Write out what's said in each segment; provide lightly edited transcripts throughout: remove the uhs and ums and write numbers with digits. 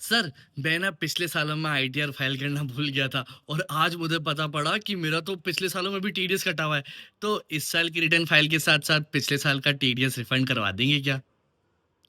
Sir, मैं ना पिछले सालों में आईटीआर फाइल करना भूल गया था और आज मुझे पता पड़ा कि मेरा तो पिछले सालों में भी टीडीएस कटा हुआ है। तो इस साल की रिटर्न फाइल के साथ-साथ पिछले साल का टीडीएस रिफंड करवा देंगे क्या?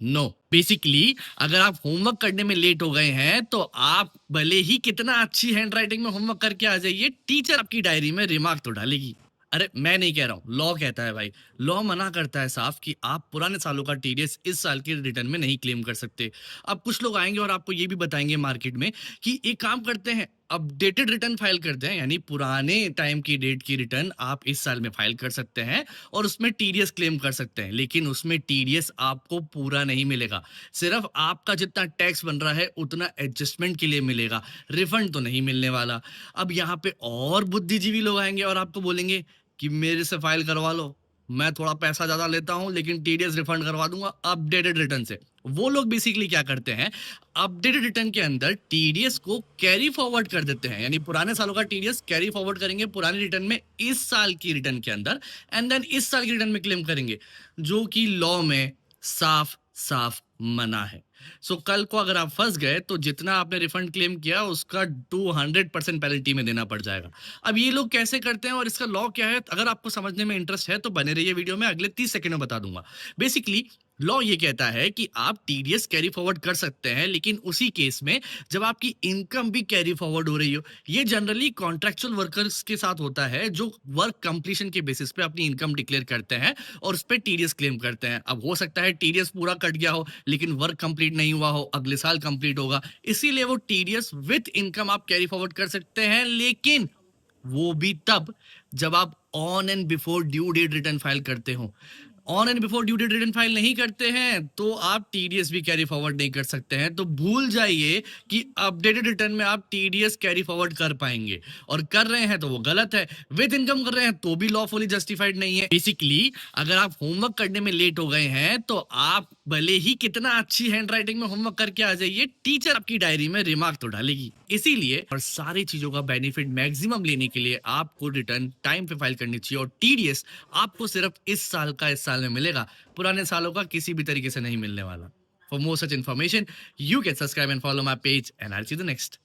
नो। बेसिकली अगर आप होमवर्क करने में लेट हो गए हैं, तो आप भले ही कितना अच्छी हैंडराइटिंग में होमवर्क करके आ जाइए, टीचर आपकी डायरी में रिमार्क तो डालेगी। अरे मैं नहीं कह रहा हूँ, लॉ कहता है भाई। लॉ मना करता है साफ कि आप पुराने सालों का टीडीएस इस साल के रिटर्न में नहीं क्लेम कर सकते। अब कुछ लोग आएंगे और आपको ये भी बताएंगे मार्केट में कि एक काम करते हैं, अपडेटेड रिटर्न फाइल करते हैं, यानी पुराने टाइम की डेट की रिटर्न आप इस साल में फाइल कर सकते हैं और उसमें टीडीएस क्लेम कर सकते हैं, लेकिन उसमें टीडीएस आपको पूरा नहीं मिलेगा। सिर्फ आपका जितना टैक्स बन रहा है उतना एडजस्टमेंट के लिए मिलेगा, रिफंड तो नहीं मिलने वाला। अब यहाँ पे और बुद्धिजीवी लोग आएंगे और आपको बोलेंगे कि मेरे से फाइल करवा लो, मैं थोड़ा पैसा ज्यादा लेता हूं लेकिन टीडीएस रिफंड करवा दूंगा अपडेटेड रिटर्न से। वो लोग बेसिकली क्या करते हैं, अपडेटेड रिटर्न के अंदर टीडीएस को कैरी फॉरवर्ड कर देते हैं, यानी पुराने सालों का टीडीएस कैरी फॉरवर्ड करेंगे पुराने रिटर्न में इस साल की रिटर्न के अंदर, एंड देन इस साल की रिटर्न में क्लेम करेंगे, जो कि लॉ में साफ साफ मना है। सो कल को अगर आप फंस गए तो जितना आपने रिफंड क्लेम किया उसका 200% पेनल्टी में देना पड़ जाएगा। अब ये लोग कैसे करते हैं और इसका लॉ क्या है, अगर आपको समझने में इंटरेस्ट है तो बने रहिए वीडियो में, अगले 30 सेकंड में बता दूंगा। बेसिकली लॉ ये कहता है कि आप टीडीएस कैरी फॉरवर्ड कर सकते हैं, लेकिन उसी केस में जब आपकी इनकम भी कैरी फॉरवर्ड हो रही हो। ये जनरली कॉन्ट्रैक्चुअल वर्कर्स के साथ होता है जो वर्क कंप्लीशन के बेसिस पे अपनी इनकम डिक्लेयर करते हैं और उस पर टीडीएस क्लेम करते हैं। अब हो सकता है टीडीएस पूरा कट गया हो लेकिन वर्क कंप्लीट नहीं हुआ हो, अगले साल कंप्लीट होगा, इसीलिए वो टीडीएस विद इनकम आप कैरी फॉरवर्ड कर सकते हैं, लेकिन वो भी तब जब आप on and before due date return file करते हो। On and before due date return file नहीं करते हैं तो आप टीडीएस भी कैरी फॉरवर्ड नहीं कर सकते हैं। तो भूल जाइए कि अपडेटेड रिटर्न में आप टीडीएस कैरी फॉरवर्ड कर पाएंगे, और कर रहे हैं तो वो गलत है। विद इनकम कर रहे हैं तो भी लॉफुली जस्टिफाइड नहीं है। बेसिकली अगर आप होमवर्क करने में लेट हो गए हैं, तो आप भले ही कितना अच्छी हैंडराइटिंग में होमवर्क करके आ जाइए, टीचर आपकी डायरी में रिमार्क तो डालेगी। इसीलिए और सारी चीजों का बेनिफिट मैक्सिमम लेने के लिए आपको रिटर्न टाइम पे फाइल करनी चाहिए, और टीडीएस आपको सिर्फ इस साल का इस साल में मिलेगा, पुराने सालों का किसी भी तरीके से नहीं मिलने वाला। For more such information, you can subscribe and follow my page, and I see the next.